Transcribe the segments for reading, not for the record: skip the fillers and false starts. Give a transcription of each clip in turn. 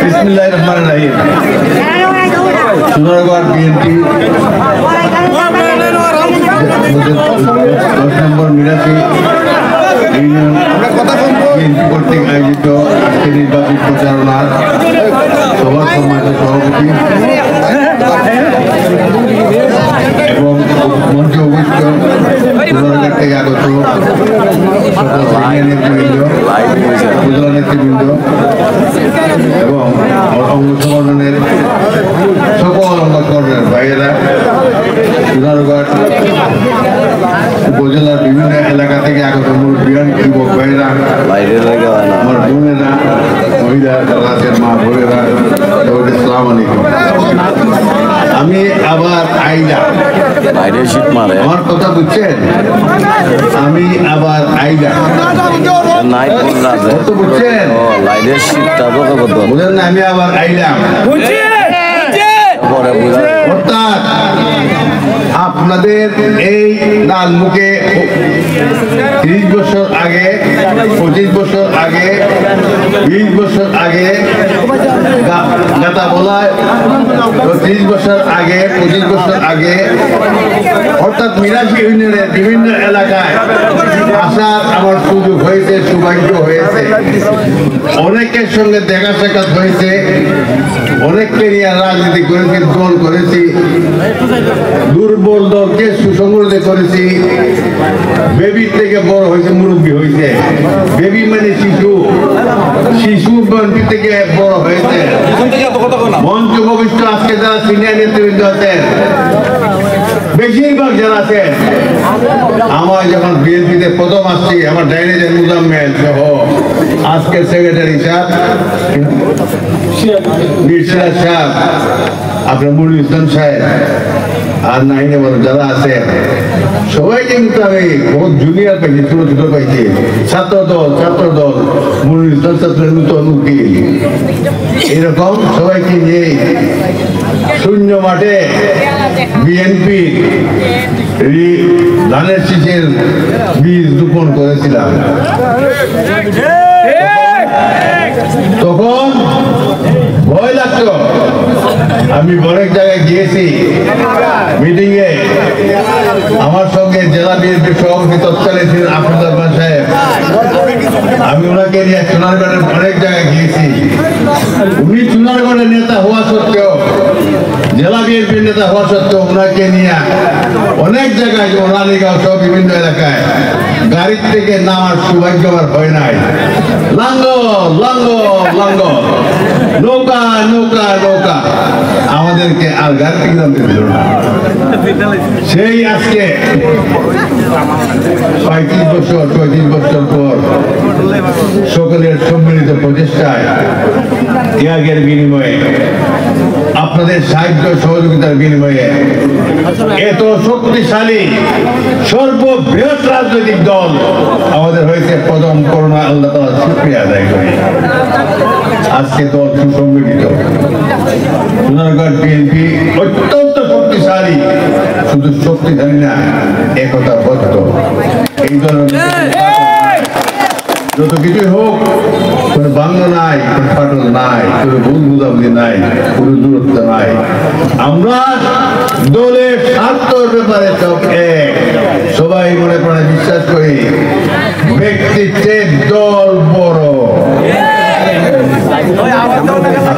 বিসমিল্লাহির রহমানির রহিম। সোনারগাঁও বিএনপি 10 নম্বর মিরাসি union BNP কর্তৃক আয়োজিত আজকে নির্বাচন প্রচারণার সভা সম্মানিত সভাপতি এবং মঞ্চে উপস্থিত সোনারগাঁ থেকে আগত নেতৃবৃন্দ, উপজেলা নেতৃবৃন্দ এবং অঙ্গ সংগঠনের সকল অঙ্গকরণের ভাইয়েরা, সোনারগাঁ উপজেলার বিভিন্ন এলাকা থেকে আগত মুরব্বিয়ান যুবক ভাইয়েরা, আমার বোনেরা, মহিলা যারা আছেন, মা বোনেরা, আসসালামু আলাইকুম। আমি আবার আইলা, আমার কথা বুঝছেন? আমি আবার আইলা বুঝছেন? বুঝলেন না? আমি আবার আইলাম অর্থাৎ আপনাদের এই লালমুখে 30 বছর আগে, 25 বছর আগে, 20 বছর আগে গাতা বলায় 30 বছর আগে, 25 বছর আগে অর্থাৎ মিরাসি ইউনিয়নের বিভিন্ন এলাকায় আসার আমার সুযোগ হয়েছে, সৌভাগ্য হয়েছে। অনেকের সঙ্গে দেখা সাক্ষাৎ হয়েছে, অনেককে নিয়ে রাজনীতি করেছি, দল করেছি, দুর্বল দলকে সুসংগঠিত করেছি। বেবির থেকে বড় হয়েছে, মুরব্বী হয়েছে। বেবি মানে শিশু, শিশু বিএনপি থেকে বড় হয়েছে। মঞ্চ ভবিষ্যৎ আজকে যারা সিনিয়র নেতৃবৃন্দ আছেন, বেশিরভাগ যারা আছেন, আমার যখন বিএনপিতে প্রথম আসছি, আমার ডাইনে যে মুজাম্মেল সহ আজকের সেক্রেটারি সাহেব মির্শাদ সাহেব, আপনার মুরুল ইসলাম সাহেব আর নাইনে বড় যারা আছে সবাইকে কিন্তু আমি বহুত জুনিয়র পাইছি, ছোট ছোট পাইছি। ছাত্র দল মুরুল ইসলাম ছাত্র নূতন উকিল, এরকম সবাইকে নিয়ে শূন্য মাঠে বিএনপি ধানের শীষের বীজ রোপণ করেছিলাম। তখন ভয় লাগতো। আমি অনেক জায়গায় গিয়েছি মিটিং এ, আমার সঙ্গে জেলা বিএনপির সভাপতি তৎকালীন ছিলেন আফরুজ রহমান সাহেব। আমি ওনাকে নিয়ে সোনারগড়ের অনেক জায়গায় গিয়েছি। উনি সোনারগড়ের নেতা হওয়া সত্ত্বেও, জেলা বিএনপির নেতা হওয়া সত্ত্বেও ওনাকে নিয়ে অনেক জায়গায়, রানীগাঁও সহ বিভিন্ন এলাকায় গাড়ির থেকে নামার সৌভাগ্য আমার হয় নাই। লাঙ্গল লাঙ্গল লাঙ্গল, নৌকা নৌকা নৌকা, আমাদেরকে আর গাড়ি থেকে নামতে দিল না। সেই আজকে 35 বছর 34 বছর পর সকলের সম্মিলিত প্রচেষ্টায়, ত্যাগের বিনিময়ে, আপনাদের সাহায্য সহযোগিতার বিনিময়ে এত শক্তিশালী সর্ববৃহৎ রাজনৈতিক দল আমাদের হয়েছে প্রথম। করোনা আল্লাহ তাআলা শুকরিয়া আদায় করি। আজকে দল সুসংগঠিত। সোনারগাঁও বিএনপি অত্যন্ত শক্তিশালী, শুধু শক্তিশালী না, একতাবদ্ধ। এই ধরনের যত কিছুই হোক, কোনো বাংলা নাই, কোনো ফাটল নাই, কোনো ভুল বুঝাবুঝি নাই, কোনো দূরত্ব নাই। আমরা দলের স্বার্থের ব্যাপারে সব এক, সবাই মনে প্রাণে বিশ্বাস করি ব্যক্তিত্বের দল বড়।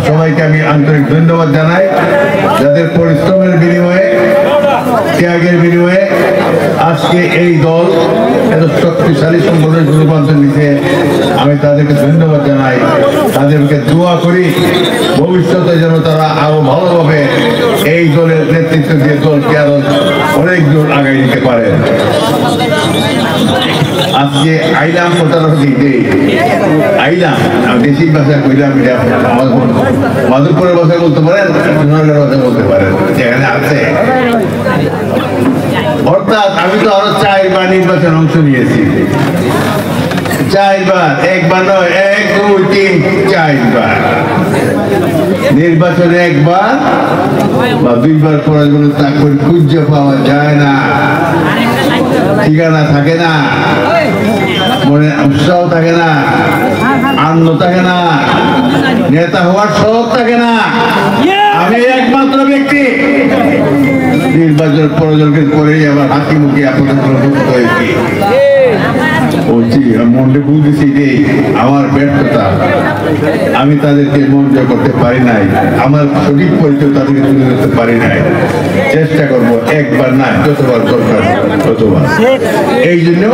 সবাইকে আমি আন্তরিক ধন্যবাদ জানাই, যাদের পরিশ্রমের বিনিময়ে, ত্যাগের বিনিময়ে আজকে এই দল এত শক্তিশালী সংগঠনের রূপান্তর নিতে। আমি তাদেরকে ধন্যবাদ জানাই, তাদেরকে দোয়া করি ভবিষ্যতে যেন তারা আরো ভালোভাবে এই দলের নেতৃত্ব দিয়ে দলকে আরো অনেক দূর আগায় নিতে পারে। আজকে আইলাম কোথাও দিকে আইলাম, আমি দেশি ভাষা কইলাম, মাধবপুরের ভাষা বলতে পারেন, সোনারগাঁর ভাষা বলতে পারেন, যেখানে আছে। অর্থাৎ আমি তো আরো 4বার নির্বাচন অংশ নিয়েছি। 4বার, একবার নয়, 1, 2, 3, 4বার নির্বাচনে, একবার বা 2বার পরে কোনো চাকরি খুঁজে পাওয়া যায় না, ঠিকানা থাকে না। মনে উৎসাহ থাকে না, আনন্দ থাকে না, নেতা হওয়ার শখ থাকে না। আমি একমাত্র ব্যক্তি নির্বাচন প্রয়োজনকে করেই আবার হাসি মুখে আপনাদের প্রযুক্ত হয়েছি। মনে বুঝেছি যে আমার ব্যর্থতা, আমি তাদেরকে মন জয় করতে পারি নাই, আমার সঠিক পরিচয় তাদেরকে তুলে ধরতে পারি নাই। চেষ্টা করবো, একবার না যতবার দরকার ততবার। এই জন্য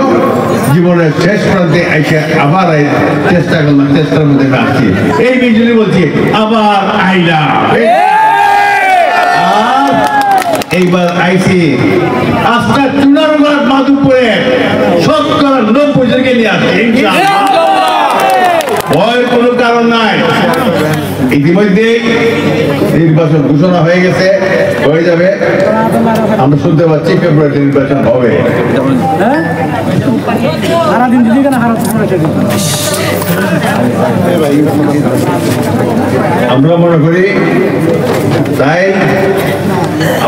জীবনের শেষ প্রান্তে এসে আবার চেষ্টা করলাম, চেষ্টার মধ্যে আসছি। এই জন্য বলছি আবার আইলাম, এইবার আইসি আজকে চুনারগড় মাধুপুরে 70-90 জনকে নিয়ে আসছে। ভয়ের কোনো কারণ নাই। ইতিমধ্যে নির্বাচন ঘোষণা হয়ে গেছে, হয়ে যাবে। আমরা শুনতে পাচ্ছি ফেব্রুয়ারিতে নির্বাচন হবে। আমরা মনে করি তাই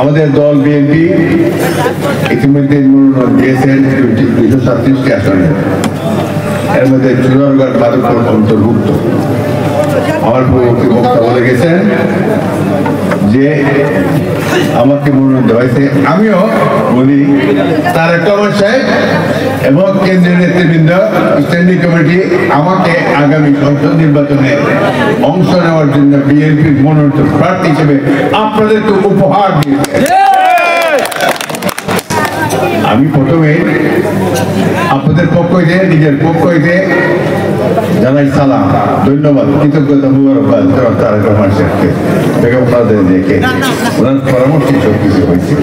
আমাদের দল বিএনপি ইতিমধ্যে মনোনয়ন দিয়েছেন 237টি আসনে, এর মধ্যে চুনারগড় মাধবপুর অন্তর্ভুক্ত। আমার পূর্ববর্তী বক্তা বলে গেছেন যে আমাকে মনোনয়ন দেওয়া হয়েছে। আমিও বলি তারেক রহমান সাহেব এবং কেন্দ্রীয় নেতৃবৃন্দ স্ট্যান্ডিং কমিটি আমাকে আগামী সংসদ নির্বাচনে অংশ নেওয়ার জন্য বিএনপির মনোনীত প্রার্থী হিসেবে আপনাদেরকে উপহার দিয়েছে। আমি প্রথমে আপনাদের পক্ষ হইতে, নিজের পক্ষ হইতে জানাই সালাম, ধন্যবাদ, কৃতজ্ঞতা, মুবারকবাদ তারেক রহমান সাহেবকে, বেগম খালেদা জিয়াকে। ওনার পরামর্শে সব কিছু হয়েছে।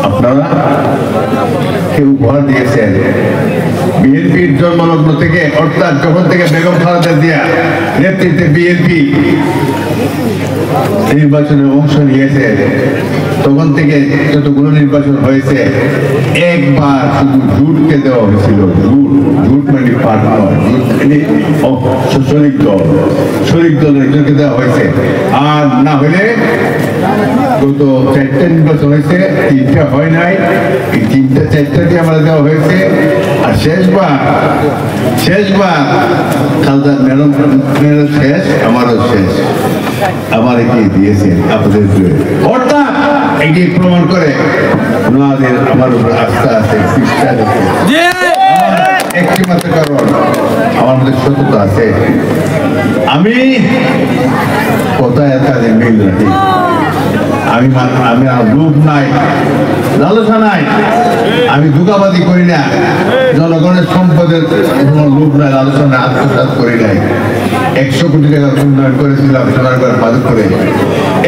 আপনারা কেউ উপহার দিয়েছেন বিএনপির জন্মলগ্ন থেকে, অর্থাৎ যখন থেকে বেগম খালেদা জিয়া নেতৃত্বে বিএনপি নির্বাচনে অংশ নিয়েছে, তখন থেকে যতগুলো নির্বাচন হয়েছে একবার শুধু জুটকে দেওয়া হয়েছিল। জুট মানে পার্টনার, শরিক দল একজনকে দেওয়া হয়েছে। আর না হলে গত 4টা নির্বাচন হয়েছে, 3টা হয় নাই, এই 3টা-4টাতে আমরা দেওয়া হয়েছে। আর শেষবার খালেদা ম্যাডাম শেষ, আমারও শেষ, আমার এটি দিয়েছেন আপনাদের। অর্থাৎ এটি প্রমাণ করে ওনাদের আমার উপর আস্থা আছে, বিশ্বাস আছে। একটি মাত্র কারণ আমার মধ্যে সততা আছে। আমি কোথায় কাজে মিল রাখি, আমি লোভ নাই, লালসা নাই, আমি ধোঁকাবাজি করি না, জনগণের সম্পদের কোনো লোভ নাই, লালসা নাই, আত্মসাৎ করি নাই। 100 কোটি টাকা উন্নয়ন করেছিলাম সোনারগড় মাধবপুরে।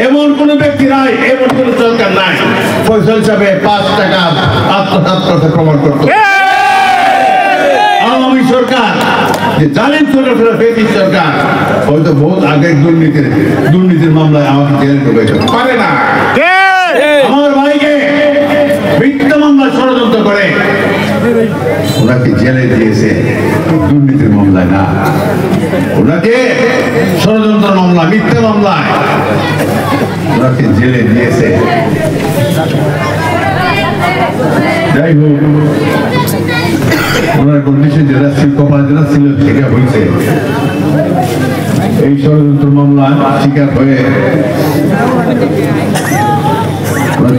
এমন কোন ব্যক্তি নাই, এমন কোন সরকার নাই ফয়সাল সাহেব 5 টাকা আত্মসাৎ করতে প্রমাণ করত। আওয়ামী সরকার যে জালিম সরকার হয়তো বহুত আগের দুর্নীতির মামলায় আমাকে জেলে ঢুকেছে পারে না। আমার ভাইকে মিথ্যা মামলায় ষড়যন্ত্র করে ওনাকে জেলে দিয়েছে, দুর্নীতির মামলায় না, ওনাকে ষড়যন্ত্র মামলা, মিথ্যা মামলায় ওনাকে জেলে দিয়েছে। যাই হোক, ওনার কন্ডিশন যেটা কপাল যেটা ছিল সেটা হয়েছে। এই ষড়যন্ত্র মামলা শিকার হয়ে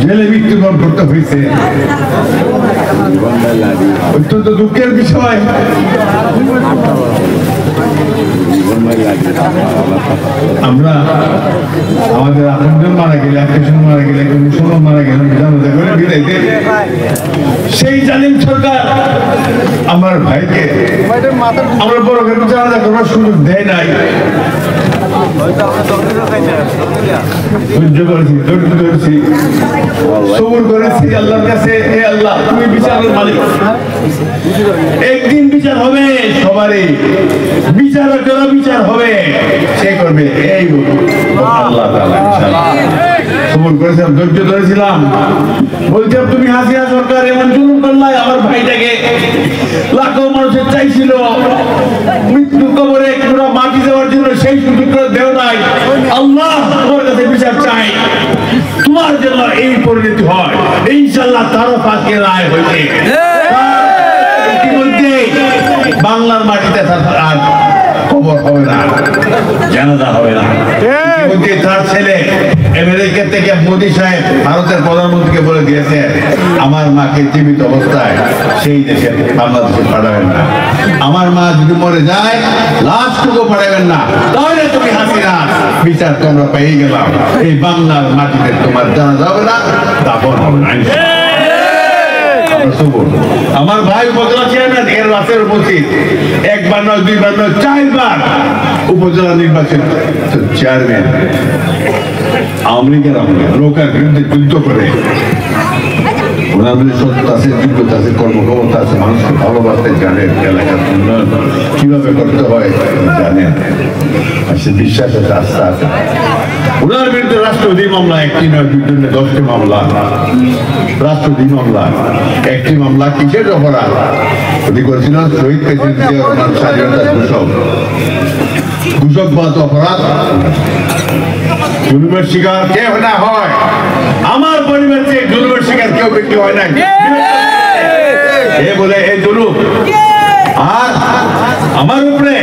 জেলে মৃত্যুবরণ করতে হয়েছে। অত্যন্ত দুঃখের বিষয়। আমরা আমাদের আপনজন মারা গেলে, আত্মীয় মারা গেলে, মুসলমান মারা গেলে জানাজা করে বিদাইতে সেই জালিম সরকার আমার ভাইকে আমরা বড় করে জানাজা করার সুযোগ দেয় নাই। সহ্য করেছি, ধৈর্য ধরেছি, সবুর করেছি আল্লাহর কাছে। হে আল্লাহ, তুমি বিচারের মালিক, একদিন বিচার হবে সবারই, বিচারকেরও বিচার হবে, সে করবে। এই আল্লাহ তাআলা ইনশাআল্লাহ সবুর করেছিলাম, ধৈর্য ধরেছিলাম। বলছিলাম তুমি হাসিনা সরকার এমন জুলুম করলাই আমার ভাইটাকে, লাখো মানুষের চাইছিল মৃত্যু কবরে পুরো মাটি দেওয়ার জন্য, সেই সুযোগ দেও নাই। আল্লাহ তোমার কাছে বিচার চাই, তোমার জন্য এই পরিণতি হয় ইনশাআল্লাহ। তারও পাকে রায় হয়েছে, মোদী সাহেব ভারতের প্রধানমন্ত্রীকে বলে দিয়েছে আমার মাকে জীবিত অবস্থায় সেই দেশে বাংলাদেশে পাঠাবেন না, আমার মা যদি মরে যায় লাশটুকু পাঠাবেন না, তাহলে তুমি হাসিনা বিচার তোমরা পেয়ে গেলাম, এই বাংলার মাটিতে তোমার জানা যাবে না, দাফন হবে না। আমার ভাই উপজেলা চেয়ারম্যান এর রাতের উপস্থিত একবার নয় দুইবার নয় চারবার উপজেলা নির্বাচন চেয়ারম্যান আওয়ামী লীগের নৌকার বিরুদ্ধে যুদ্ধ করে ওনার মধ্যে সত্য আছে, যোগ্যতা আছে, কর্মক্ষমতা আছে, মানুষকে ভালোবাসতে জানেন, এলাকার উন্নয়ন কিভাবে করতে হয় জানেন, সে বিশ্বাস আছে, আস্থা আছে। ওনার বিরুদ্ধে রাষ্ট্রপতি মামলা একটি নয় দুইটি নয় 10টি মামলা, রাষ্ট্রপতি মামলা একটি মামলা কিসের অপরাধ উনি করেছিলেন শহীদ প্রেসিডেন্ট জিয়া রহমান স্বাধীনতার ঘোষকবাদ অপরাধ। জুলুমের শিকার কেউ না হয়, আমার পরিবার থেকে জুলুমের শিকার কেউ ব্যক্তি হয় না এ বলে এই জুলুম। আর আমার উপরে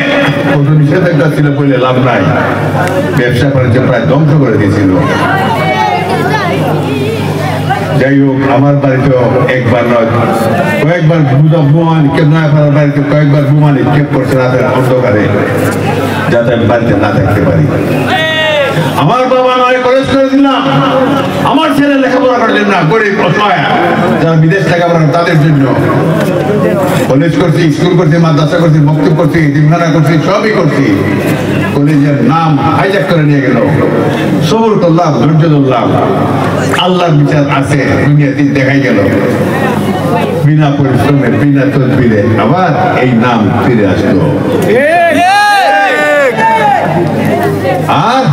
কত নিষেধাজ্ঞা ছিল বলে লাভ নাই, ব্যবসা বাণিজ্য প্রায় ধ্বংস করে দিয়েছিল। যাই হোক, আমার বাড়িতেও একবার নয় কয়েকবার বোমা নিক্ষেপ, নয়াপাড়ার বাড়িতে কয়েকবার বোমা নিক্ষেপ করছে রাতের অন্ধকারে, যাতে আমি বাড়িতে না থাকতে পারি। আমার বাবা নয় কলেজ করে দিলাম, আমার ছেলে লেখাপড়া করলেন না, গরিব অসহায় যারা বিদেশ লেখাপড়া তাদের জন্য কলেজ করছি, স্কুল করছি, মাদ্রাসা করছি, মক্তব করছি, জিমখানা করছি, সবই করছি। কলেজের নাম হাইজ্যাক করে নিয়ে গেল, সবর করলাম, ধৈর্য ধরলাম, আল্লাহর বিচার আছে দুনিয়াতে দেখাই গেল। বিনা পরিশ্রমে বিনা তদবিরে আবার এই নাম ফিরে আসলো। আর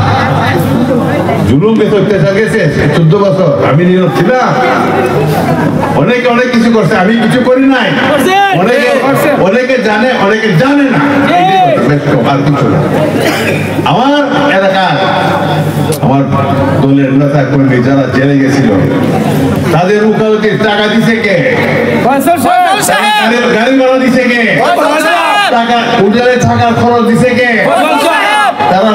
জুলুম অত্যাচার গেছে 14 বছর, আমি নীরব ছিলাম। অনেকে অনেক কিছু করছে, আমি কিছু করি নাই। অনেকে জানে, অনেকে জানে না, আর কিছু না। আমার এলাকার আমার দলের নেতা কর্মী যারা জেলে গেছিল তাদের উকালতির টাকা দিছে কে? গাড়ি ভাড়া দিছে কে? টাকা হোটেলে থাকার খরচ দিছে কে? তারা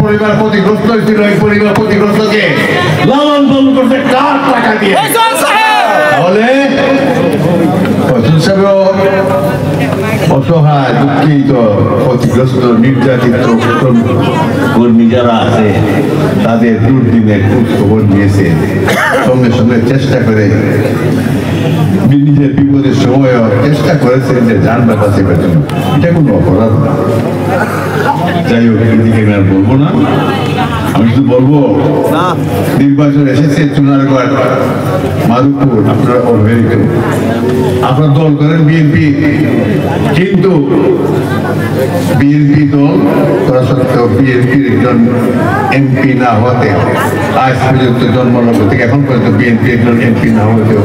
পরিবার ক্ষতিগ্রস্ত হয়েছিল, এই পরিবার ক্ষতিগ্রস্তকে লালন পালন করছে কার টাকা দিয়ে? তাহলে অসহায় দুঃখিত ক্ষতিগ্রস্ত নির্যাতিত কর্মী যারা আছে তাদের দুর্দিনের খোঁজ খবর নিয়েছে, সঙ্গে সঙ্গে চেষ্টা করে নিজের বিপদের সময়ও চেষ্টা করেছেন যে যান বাঁচাবার জন্য। এটা কোনো অপরাধ না। যাই হোক, এদিকে আমি আর বলবো না, আমি শুধু বলবো নির্বাচন এসেছে চুনারগড়, মাধবপুর, আপনারা অবহেলিত। আপনার দল করেন বিএনপি, কিন্তু বিএনপি দল করা সত্ত্বেও বিএনপির একজন এমপি না হতে আজ পর্যন্ত জন্মলগ্ন থেকে এখন পর্যন্ত বিএনপি একজন এমপি না হতেও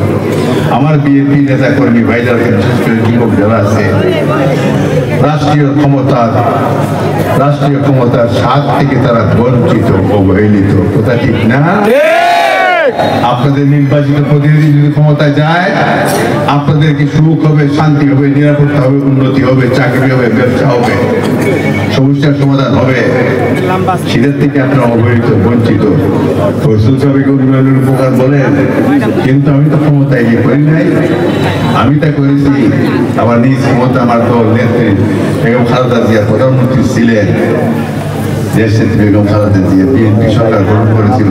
আমার বিএনপি নেতা কর্মী ভাইজার বিশেষ করে যুবক যারা আছে রাষ্ট্রীয় ক্ষমতার স্বাদ থেকে তারা বঞ্চিত, অবহেলিত। কথা ঠিক না? আপনাদের নির্বাচিত প্রতিনিধি যদি ক্ষমতায় যায় আপনাদেরকে সুখ হবে, শান্তি হবে, নিরাপত্তা হবে, উন্নতি হবে, চাকরি হবে, ব্যবসা হবে, সমস্যার সমাধান হবে। সেটার থেকে আপনারা অবহেলিত, বঞ্চিত। রসুল সাহেবকে উন্নয়নের উপকার বলেন, কিন্তু আমি তো ক্ষমতায় গিয়ে করি নাই, আমি তা করেছি আমার নিজ ক্ষমতা। আমার দল নেত্রী বেগম খালেদা জিয়া প্রধানমন্ত্রী ছিলেন, দেশনেত্রী বেগম খালেদা জিয়া বিএনপি সরকার গঠন করেছিল।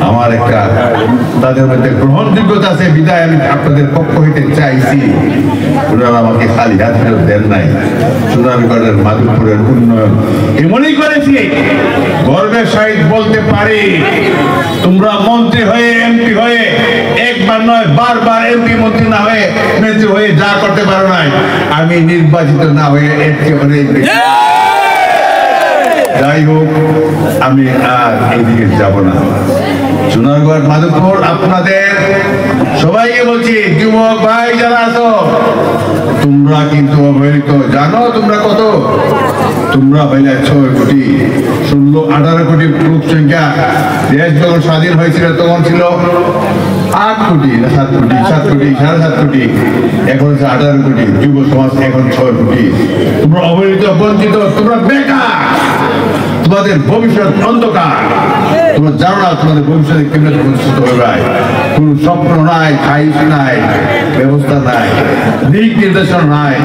আমার একটা তাদের মধ্যে গ্রহণযোগ্যতা আছে বিদায় আমি আপনাদের পক্ষ হইতে চাইছি। ওনারা আমাকে খালি হাত ফেরত দেন নাই। সুনারগড়ের মাধবপুরের উন্নয়ন এমনই করেছি, গর্বের সহিত বলতে পারি, তোমরা মন্ত্রী হয়ে এমপি হয়ে একবার নয় বারবার এমপি মন্ত্রী না হয়ে মন্ত্রী হয়ে যা করতে পারো নাই, আমি নির্বাচিত না হয়ে একটি অনেক বেশি। যাই হোক, আমি আর এইদিকে যাব না। সোনারগড়, মাধবপুর, আপনাদের সবাইকে বলছি, যুবক ভাই যারা আছো, তোমরা কিন্তু অবহেলিত। জানো তোমরা কত? তোমরা পাইলে 6 কোটি, 16-18 কোটি লোক সংখ্যা। দেশ যখন স্বাধীন হয়েছিল তখন ছিল 8 কোটি না 7 কোটি, 7 কোটি, 7.5 কোটি, এখন হচ্ছে 18 কোটি। যুব সমাজ এখন 6 কোটি। তোমরা অবহেলিত, বঞ্চিত, তোমরা বেকার। তোমাদের ভবিষ্যৎ অন্ধকার। তোমরা জানো না তোমাদের ভবিষ্যতে কেমনে প্রতিষ্ঠিত হবে। কোন স্বপ্ন নাই, খাইশ নাই, ব্যবস্থা নাই, দিক নির্দেশনা নাই।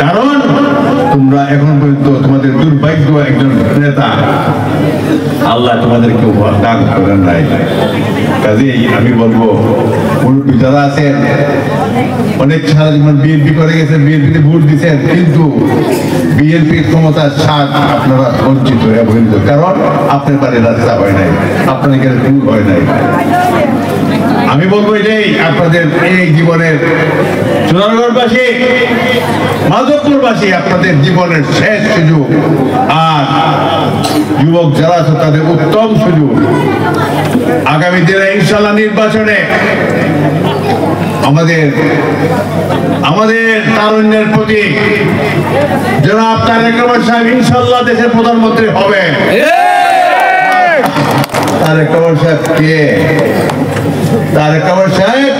কারণ তোমরা এখন পর্যন্ত তোমাদের দুর্ভাগ্য একজন নেতা আল্লাহ তোমাদেরকে দান করেন নাই। কাজেই আমি বলবো মুরব্বী যারা আছেন, অনেক সারা জীবন বিএনপি করে গেছেন, বিএনপিতে ভোট দিচ্ছেন, কিন্তু বিএনপির ক্ষমতার স্বাদ আপনারা বঞ্চিত হয়ে বঞ্চিত। কারণ আপনার বাড়ির রাস্তা হয় নাই, আপনার এখানে ভুল হয় নাই। আমি বলবো এটাই আপনাদের এই জীবনের চুনারগড়বাসী, মাধবপুরবাসী আপনাদের জীবনের শেষ সুযোগ। আর যুবক যারা আছে তাদের উত্তম সুযোগ। আগামী দিনে ইনশাল্লাহ নির্বাচনে আমাদের তারুণ্যের প্রতি জনাব তারেক রহমান সাহেব ইনশাল্লাহ দেশের প্রধানমন্ত্রী হবে। তারেক রহমান সাহেব কে? তারেক রহমান সাহেব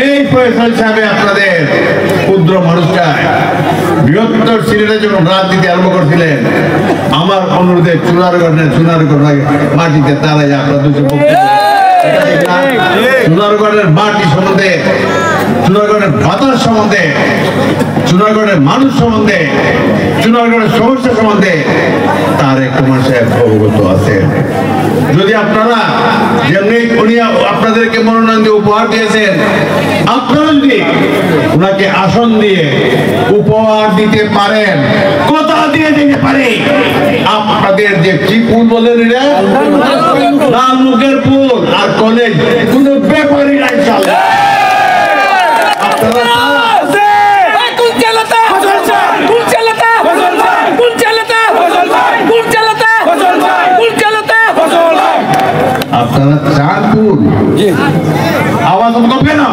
এই ফয়সাল সাহেব আপনাদের ক্ষুদ্র মানুষটা বৃহত্তর সিলেটে যখন রাজনীতি আরম্ভ করছিলেন, আমার অনুরোধে চুনারগড় মাটিতে তারাই আপনাদের চুনারগড়ের মাটি সম্বন্ধে, চুনারগড়ের বাতাস সম্বন্ধে, চুনারগড়ের মানুষ সম্বন্ধে, চুনারগড়ের সমস্যা সম্বন্ধে তারেক রহমান সাহেব অবগত আছেন। যদি আপনারা যেমনি উনি আপনাদেরকে মনোনয়ন দিয়ে উপহার দিয়েছেন, আপনারা যদি ওনাকে আসন দিয়ে উপহার দিতে পারেন, কথা দিয়ে দিতে পারে, আপনাদের যে কি ফুল বলেন এটা লাল মুখের ফুল আর কলেজ কোনো ব্যাপারই নাই। আপনারা চাঁদপুর আওয়াজ করবে না,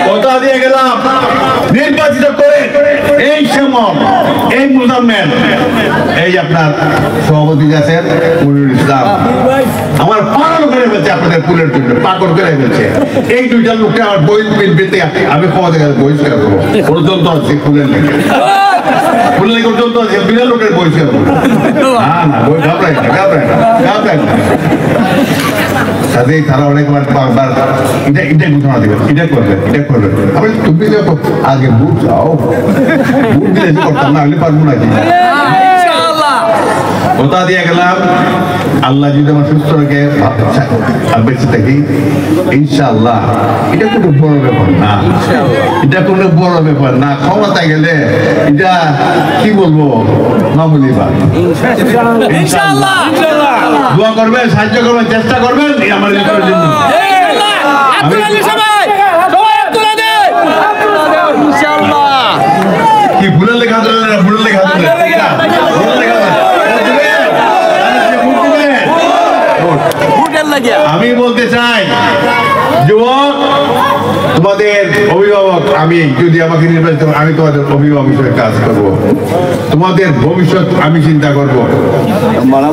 কথা দিয়ে গেলাম নির্বাচিত করে এই সময় এই মুজাম্মেল, এই আপনার সভাপতি আছেন মনিরুল ইসলাম, আমার পাগল করে ফেলছে আপনাদের ফুলের জন্য, পাগল করে ফেলছে। এই দুইটা লোককে আমার বই পেতে আমি ক্ষমতা গেলে বহিষ্কার করবো। পর্যন্ত আছে ফুলের লেগে, ফুলের লেগে পর্যন্ত আছে বিনা লোকের বহিষ্কার করবো। না না, বই ঘাবড়াই না, ঘাবড়াই না। কাজেই তারা অনেকবার বারবার এটা ঘোষণা দেবেন, এটা করবেন। আমি তুমি আগে বুঝ যাও, বুঝ দিলে করতাম না, হলে পারবো নাকি। কথা দিয়ে গেলাম, আল্লাহ যদি আমার সুস্থ রেখে বেঁচে থাকি ইনশাআল্লাহ, এটা কোনো বড় ব্যাপার না, এটা কোনো বড় ব্যাপার না। ক্ষমতায় গেলে এটা কি বলবো, মামুলি ব্যাপার। ইনশাআল্লাহ দোয়া করবেন, সাহায্য করবেন, চেষ্টা করবেন আমার জন্য। কি ভুলের লেখা ধরলেন না, ভুলের লেখা ধরলেন, আমি বলতে চাই যুবক, তোমাদের অভিভাবক আমি, যদি আমাকে নির্বাচিত আমি তোমাদের অভিভাবক হিসেবে কাজ করব, তোমাদের ভবিষ্যৎ আমি চিন্তা করব,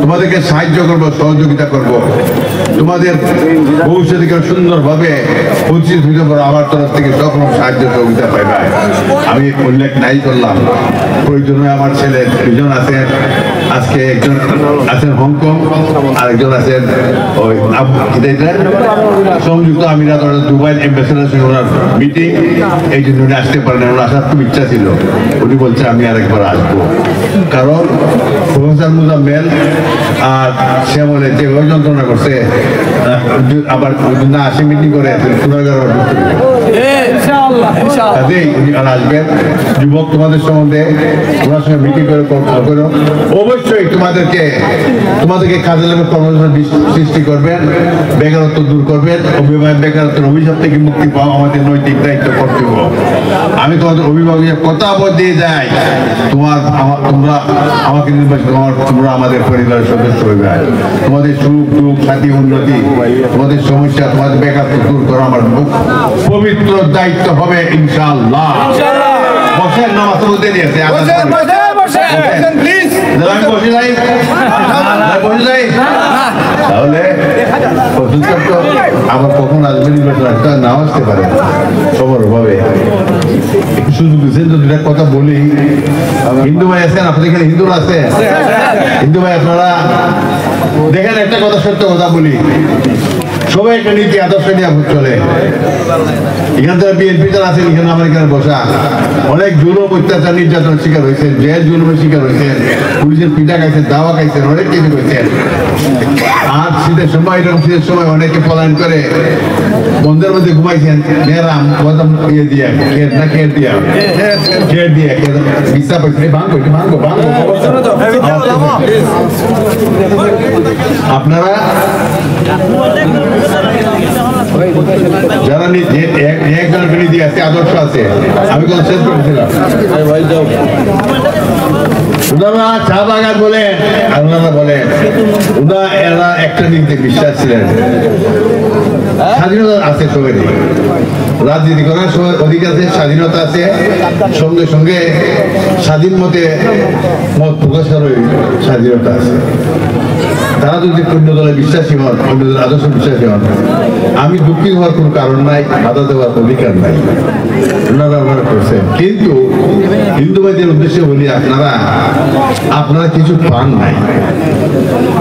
তোমাদেরকে সাহায্য করব, সহযোগিতা করব, তোমাদের ভবিষ্যৎকে সুন্দরভাবে প্রতিষ্ঠিত হতে পারো। আমার তরফ থেকে সব রকম সাহায্য সহযোগিতা পাইবে। আমি উল্লেখ নাই করলাম, প্রয়োজনে আমার ছেলে দুজন আছেন, আজকে একজন আছেন হংকং, আরেকজন আছেন ওই সংযুক্ত আমিরাত দুবাই এম্বাসেডার সঙ্গে ওনার মিটিং, এই জন্য উনি আসতে পারেন। ওনার আসার খুব ইচ্ছা ছিল, উনি বলছে আমি আরেকবার আসবো। কারণ প্রফেসর মুজাম্মেল আর শ্যামলে যেভাবে যন্ত্রণা করছে, আবার না আসে মিটিং করে কাজেই উনি আসবেন। যুবক তোমাদের সম্বন্ধে ওনার সঙ্গে মিটিং করে করো, অবশ্যই তোমাদেরকে কাজে লাগবে, কর্মসংস্থান সৃষ্টি করবেন, বেকারত্ব দূর করবেন, অভিভাবক বেকারত্বের অভিশাপ থেকে মুক্তি পাওয়া আমাদের নৈতিক দায়িত্ব কর্তব্য। আমি তোমাদের অভিভাবকের কথা দিয়ে যাই, তোমরা আমাকে নির্বাচিত, তোমরা আমাদের পরিবারের সদস্য হইবে। তোমাদের সুখ দুঃখ সাথী উন্নতি, তোমাদের সমস্যা, তোমাদের বেকারত্ব দূর করা আমার পবিত্র দায়িত্ব হবে ইনশাআল্লাহ। বসেন, নামাজ পড়তে দিয়েছে, বসে যাই তাহলে আবার কখন আসবে নির্বাচন একটা নাও আসতে পারে সবার অভাবে সুযোগ দিচ্ছেন। যদি একটা কথা বলি, হিন্দু ভাই আছেন আপনাদের এখানে, হিন্দুরা আছে? হিন্দু ভাই আপনারা দেখেন, একটা কথা সত্য কথা বলি, সবাই একটা নীতি আদর্শ নিয়ে চলে। এখান থেকে বিএনপি যারা আছেন এখানে, আমার এখানে বসা অনেক জুলুম অত্যাচার নির্যাতনের শিকার হয়েছেন, জেল জুলুমের শিকার হয়েছেন, পুলিশের পিঠা খাইছেন, দাওয়া খাইছেন, অনেক কিছু হয়েছেন। আর শীতের সময়, এরকম শীতের সময় অনেকে পলায়ন করে বন্ধের মধ্যে ঘুমাইছেন, মেয়েরাম ইয়ে দিয়ে না খেয়ে দিয়া খেয়ে দিয়ে বিশ্বাস পাইছেন, ভাঙবো ভাঙবো ভাঙবো। আপনারা যারা একজনের বিরোধী আছে, আদর্শ আছে, আমি কোনো শেষ করেছিলাম, ওনারা চা বাগান বলেন আর ওনারা বলেন এরা একটা নীতিতে বিশ্বাস ছিলেন, স্বাধীনতা আছে সবারই, রাজনীতি করার অধিকার আছে, স্বাধীনতা আছে, সঙ্গে সঙ্গে স্বাধীন মতে মত প্রকাশের স্বাধীনতা আছে। তারা যদি অন্য দলে বিশ্বাসী হন, অন্য দলের আদর্শ বিশ্বাসী হন, আমি দুঃখী হওয়ার কোনো কারণ নাই, বাধা দেওয়ার অধিকার নাই, ওনারা করছেন। কিন্তু হিন্দু ভাইদের উদ্দেশ্যে বলি, আপনারা কিছু পান নাই,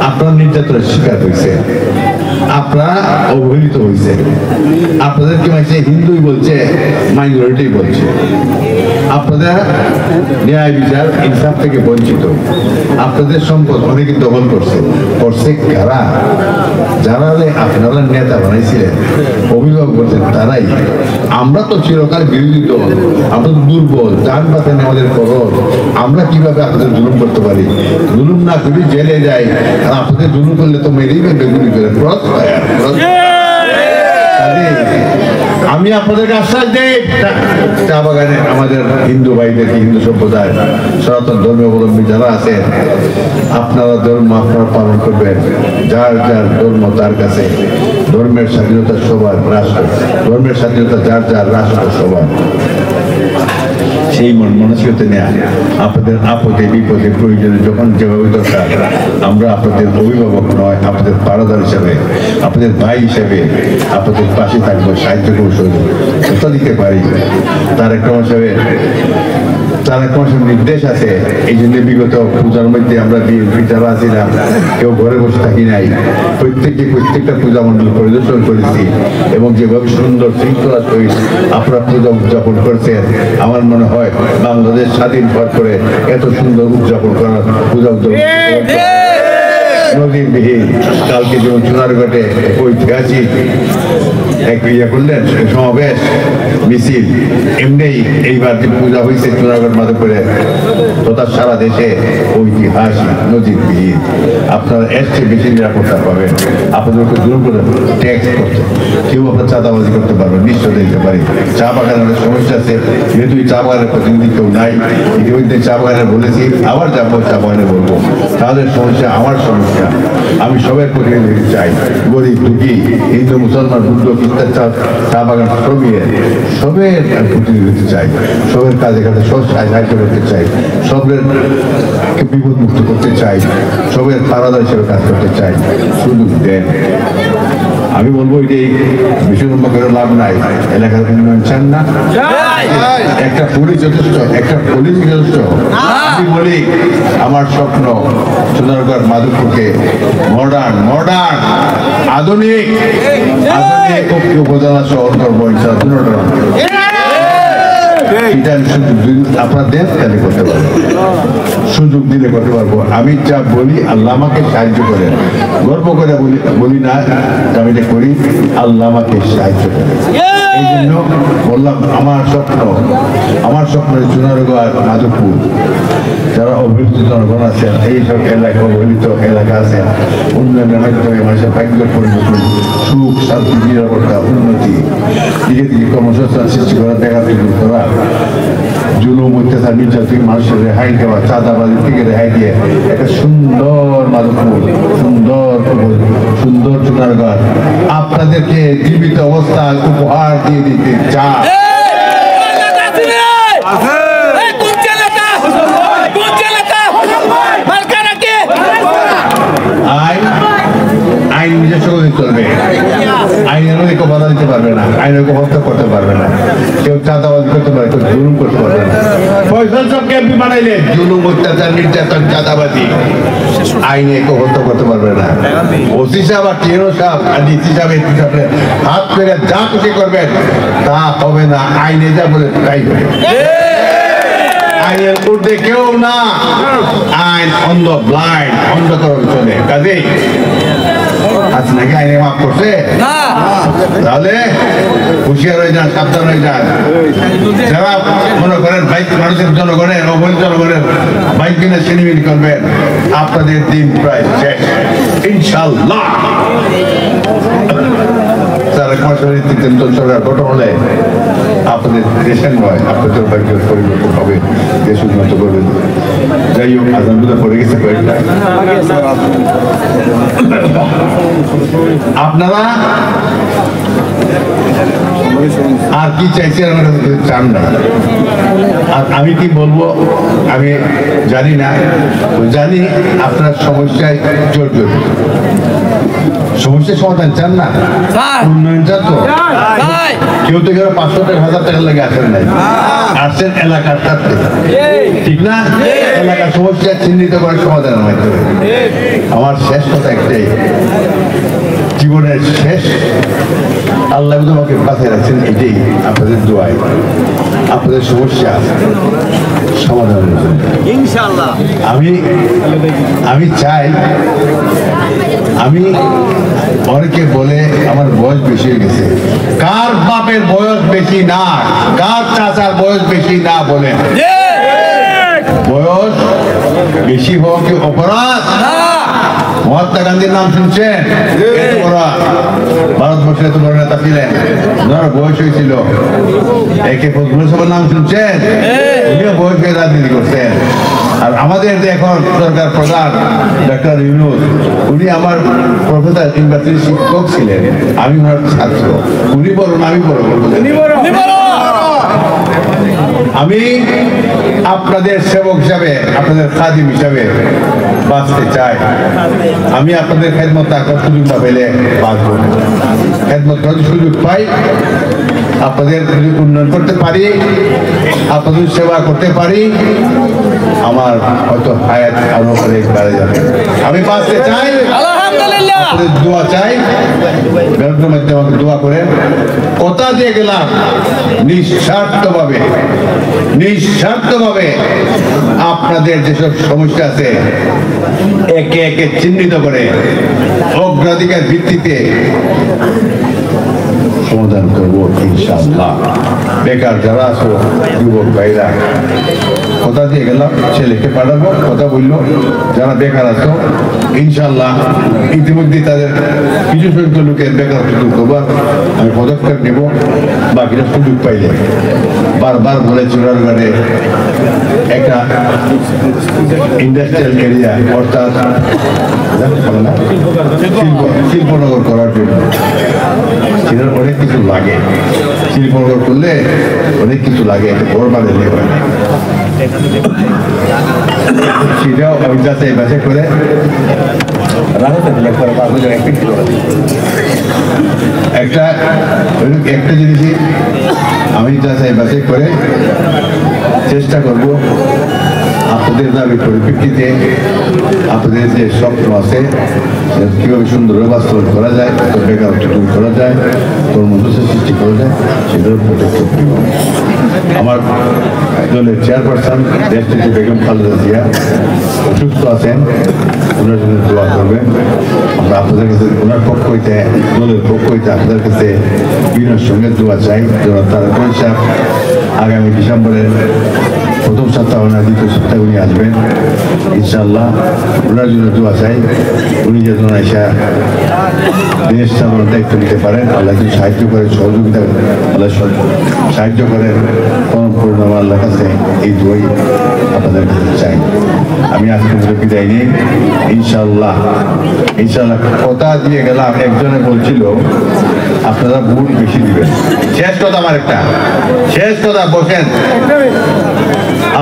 আপনারা নির্যাতনের শিকার হয়েছে, আপনারা অবহেলিত হয়েছে, আপনাদেরকে মাইছে হিন্দুই বলছে, মাইনরিটি বলছে, আপনারা ন্যায় বিচার ইনসাফ থেকে বঞ্চিত, আপনাদের সম্পদ অনেকে দখল করছে কারা? যারা আপনারা নেতা বানাইছিলেন, অভিভাবক করছেন তারাই। আমরা তো চিরকাল বিরোধী দল, আমরা তো দুর্বল, যান বাঁচেন আমাদের খরচ, আমরা কিভাবে আপনাদের জুলুম করতে পারি? জুলুম না করি জেলে যাই, আর আপনাদের জুলুম করলে তো মেরেই বেঁধে গুলি করে। আমি আপনাদেরকে আশ্বাস দিই, চা বাগানে আমাদের হিন্দু ভাইদেরকে, হিন্দু সম্প্রদায়, সনাতন ধর্মাবলম্বী যারা আছেন, আপনারা ধর্ম আপনারা পালন করবেন, যার যার ধর্ম তার কাছে। ধর্মের স্বাধীনতা সবার, রাষ্ট্র ধর্মের স্বাধীনতা যার যার, রাষ্ট্র সবার। সেই মানসিকতা নেয়া আপনাদের আপদে বিপদে প্রয়োজনে যখন যেভাবে দরকার, আমরা আপনাদের অভিভাবক নয়, আপনাদের পাড়াদার হিসাবে, আপনাদের ভাই হিসাবে আপনাদের পাশে থাকবো, সাহায্য কৌশল দিতে পারি। তার একটা হিসাবে নির্দেশ আছে। এই জন্য বিগত পূজার মধ্যে আমরা যারা আছিলাম, কেউ ঘরে বসে থাকি নাই, প্রত্যেকটা পূজা মণ্ডল পরিদর্শন করেছি, এবং যেভাবে সুন্দর শৃঙ্খলা সহিত আপনারা পূজা উদযাপন করছেন, আমার মনে হয় বাংলাদেশ স্বাধীন হওয়ার পরে এত সুন্দর উদযাপন করার পূজা উদযাপন নদীবিহীন। কালকে যেমন চুনারঘাটে ঐতিহাসিক এক ইয়ে করলেন, সমাবেশ মিছিল, এমনি এইবার যে পূজা হয়েছে চুনারঘাট মাধবপুরে তথা সারা দেশে ঐতিহাসিক নজিরবিহীন। আপনারা এর চেয়ে বেশি নিরাপত্তা পাবেন। আপনাদেরকে দূর করে ট্যাক্স করতে, কেউ আপনার চাঁদাবাজি করতে পারবেন, নিশ্চয় দিতে পারি। চা বাগানের সমস্যা আছে, যেহেতু চা বাগানের প্রতিনিধি কেউ নাই, ইতিমধ্যে চা বাগানে বলেছি, আবার যাবো চা বাগানে বলবো, তাদের সমস্যা আমার সমস্যা। আমি সবাই প্রতিনিধি চাই, গরিব দুঃখী, হিন্দু মুসলমান বুদ্ধ খ্রিস্টান, চা বাগান শ্রমিক সবের প্রতিনিধি চাই, সবের কাজে কাজে সব সাহায্য করতে চাই, সবের বিপদ মুক্ত করতে চাই, সবের পারাদার হিসেবে কাজ করতে চাই। সুযোগ দেন। আমি বলবো এটাই বেশি লম্বা করে লাভ নাই, এলাকার উন্নয়ন চান না, একটা পুলিশ যথেষ্ট, একটা পুলিশ যথেষ্ট। আমি বলি আমার স্বপ্ন সুন্দরগড় মাধবপুরকে মডার্ন আধুনিক উপজেলা শহর করবো আপনার দেশ তাহলে করতে পারবো, সুযোগ দিলে করতে পারবো। আমি যা বলি আল্লাহ আমাকে সাহায্য করেন, গর্ব করে বলি না আমি এটা করি, আল্লাহ আমাকে সাহায্য করেন। এই জন্য বললাম আমার স্বপ্ন চুনারগড় মাধবপুর যারা অবহেলিত জনগণ আছেন, এইসব এলাকা অবহেলিত এলাকা আছেন, উন্নয়নের মাধ্যমে মানুষের ভাগ্যের পরিবর্তন, সুখ শান্তি নিরাপত্তা উন্নতি, দিকে দিকে কর্মসংস্থান সৃষ্টি করা, দেখা তৈরি করা, জুলুম অত্যাচার নির্যাতন মানুষের রেহাই দেওয়া, চাঁদাবাজি থেকে রেহাই দিয়ে একটা সুন্দর মাধবপুর, সুন্দর চুনারগড় আপনাদেরকে জীবিত অবস্থায় উপহার দিয়ে দিতে চায়। আইন নিজস্ব চলবে, আইনের মারতে পারবে না, আইনের হত্যা করতে পারবে না, কেউ চাঁদাবাজি করতে পারবে, কেউ জুলুম করতে পারবে না। ফয়সাল সাহেবকে এমপি বানাইলে জুলুম, অত্যাচার, নির্যাতন, চাঁদাবাজি আইনে কেউ হত্যা করতে পারবে না। ওসি সাহেব আর টিএনও সাহেব আর ডিসি সাহেব এসপি সাহেবের হাত পেরে যা খুশি করবেন তা হবে না, আইনে যা বলে তাই হবে। আইনের ঊর্ধ্বে কেউ না, আইন অন্ধ, ব্লাইন্ড, অন্ধকরণ চলে। কাজেই আচ্ছা নাকি আইনে মাফ করছে? তাহলে হুঁশিয়ার হয়ে যান, সাবধান হয়ে যান। যারা মনে করেন বাইক মানুষের জনগণের, অবৈধ জনগণের বাইক কিনে সিনেমিনি করবেন, আপনাদের দিন প্রায় শেষ ইনশাল্লাহ। তারা কর্মচারী তেন্তন সরকার গঠন হলে আপনাদের দেশের নয়, আপনাদের বাইকের পরিবর্তন হবে, দেশ উন্নত করবে। যাই হোক, আজানগুলো পড়ে গেছে কয়েকটা। আপনারা আর কি চাইছেন আমার কাছে চান না। আর আমি কি বলবো আমি জানি না, জানি আপনার সমস্যায় জর্জরিত। সমস্যার সমাধান চান না, উন্নয়ন চান তো? কেউ তো কেউ 500-1000 টাকা লাগে আসেন নাই, আসছেন এলাকার স্বার্থে, ঠিক না? এলাকার সমস্যা চিহ্নিত করে সমাধানের মাধ্যমে। আমার শেষ কথা একটাই, জীবনের শেষ আল্লাহ তোমাকে বাঁচিয়ে রাখছেন, এটাই আপনাদের দোয়ায় আপনাদের সমস্যা সমাধানের জন্য। ইনশাআল্লাহ আমি চাই, আমি অনেকে বলে আমার বয়স বেশি হয়ে গেছে, কার বাপের বয়স বেশি না, কার চাচার বয়স বেশি না বলেন। বয়স বেশি হওয়া কি অপরাধ? মহাত্মা গান্ধীর নাম শুনছেন? ভারতবর্ষের এত বড় নেতা ছিলেন, ওনার বয়স হয়েছিল। একে ফজলুল সাহেবের নাম শুনছেন? উনিও বয়স হয়ে রাজনীতি করছেন। আর আমাদের যে এখন সরকার প্রধান ডক্টর ইউনূস, উনি আমার প্রফেসর ইউনিভার্সিটির শিক্ষক ছিলেন, আমি ওনার ছাত্র। উনি বলুন আমি বলবো, আমি আপনাদের সেবক হিসাবে, আপনাদের খাদিম হিসাবে বাঁচতে চাই। আমি আপনাদের খেদমত রাখার সুযোগ না পেলে বাঁচব। খেদমত করার সুযোগ পাই, আপনাদের যদি উন্নয়ন করতে পারি, আপনাদের সেবা করতে পারি, আমার হয়তো হায়াত আরো অনেক বেড়ে যাবে। আমি বাঁচতে চাই, আপনাদের দোয়া চাই, বেরোনোর মধ্যে আমাকে দোয়া করেন। কথা দিয়ে গেলাম নিঃস্বার্থভাবে আপনাদের যেসব সমস্যা আছে একে একে চিহ্নিত করে অগ্রাধিকার ভিত্তিতে সমাধান করবো ইনশাআল্লাহ। বেকার যারা আছো যুবক ভাইরা, কথা দিয়ে গেলাম, ছেলেকে পাঠাবো, কথা বললো, যারা বেকার আছো ইনশাআল্লাহ ইতিমধ্যে তাদের কিছু সংখ্যক লোকের বেকার সুযোগ করবার আমি পদক্ষেপ নেব। বাকিরা সুযোগ পাইলে বারবার বলে চুরারঘাটে একটা ইন্ডাস্ট্রিয়াল এরিয়া, অর্থাৎ শিল্পনগর করার জন্য সেটার অনেক কিছু লাগে। শিল্পনগর করলে অনেক কিছু লাগে, ঘর বানালে হয় না। সেটাও আমি যাচাই বাছাই করে একটা জিনিসই আমি যাচাই বাছাই করে চেষ্টা করব আপনাদের দাবির পরিপ্রেক্ষিতে আপনাদের যে স্বপ্ন আছে কীভাবে সুন্দরভাবে বাস্তবায়ন করা যায়, বেকারত্ব দূর করা যায়, কর্মসূচি সৃষ্টি করা যায়, সেটার পদক্ষেপ নেব। আমার দলের চেয়ারপারসন দেশটিতে বেগম খালেদা জিয়া অসুস্থ আছেন, ওনার জন্য দোয়া করবেন। আমরা আপনাদের কাছে ওনার পক্ষ হইতে, দলের পক্ষ হইতে আপনাদের কাছে বিনয়ের সঙ্গে দোয়া চাই যেন তারা পরিষদ আগামী ডিসেম্বরের প্রথম সপ্তাহ না দ্বিতীয় সপ্তাহে উনি আসবেন ইনশাআল্লাহ। ওনার জন্য দোয়া চাই, উনি যেন এসে দেশ চালানোর দায়িত্ব নিতে পারেন। আল্লাহ যদি সাহায্য করেন, সহযোগিতা আল্লাহ সাহায্য করেন, পরম আল্লাহর কাছে এই দোয়াই আপনাদের কাছে চাই। আমি আজকে বিদায় নিই ইনশাআল্লাহ। কথা দিয়ে গেলাম, একজনে বলছিল আপনারা ভোট বেশি দিবেন। শেষ কথা আমার একটা, শেষ কথা বসেন।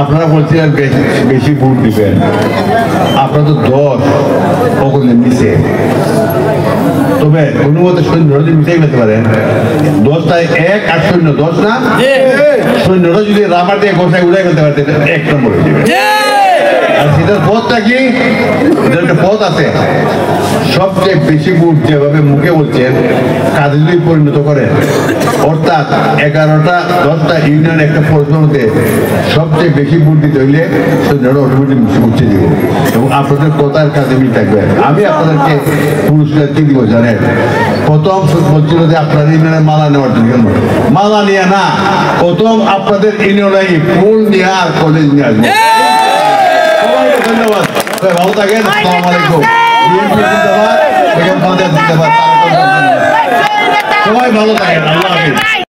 আপনারা বলছিলেন বেশি ভোট দিবেন, আপনারা তো 10 ওগুলো নিচে, তবে কোনো মতে সৈন্যরা যদি মিশাই পেতে পারেন 10টায় 1 আর সৈন্য 10 না, সৈন্যরা যদি রাবার দিয়ে গোসায় উড়াই ফেলতে পারতেন 1 নম্বর হয়ে যাবে। আর সেটার পথটা কি, এটার একটা পথ আছে, সবচেয়ে বেশি ভোট যেভাবে মুখে বলছেন কাজে যদি পরিণত করেন, অর্থাৎ 11টা 10টা ইউনিয়ন একটা পৌরসভার মধ্যে সবচেয়ে বেশি ভোট দিতে হইলে সৈন্যরা অটোমেটিক বুঝতে দিব এবং আপনাদের কথার কাজে মিল থাকবে। আমি আপনাদেরকে পুরস্কার কি দিব জানেন? প্রথম বলছিল যে আপনাদের ইউনিয়নে মালা নেওয়ার জন্য, মালা নিয়ে না, প্রথম আপনাদের ইউনিয়নে ফুল নিয়ে আর কলেজ নিয়ে আসবো। ধন্যবাদ, ভালো থাকেন। আসসালামু আলাইকুম। সবাই ভালো থাকেন। আল্লাহ হাফেজ।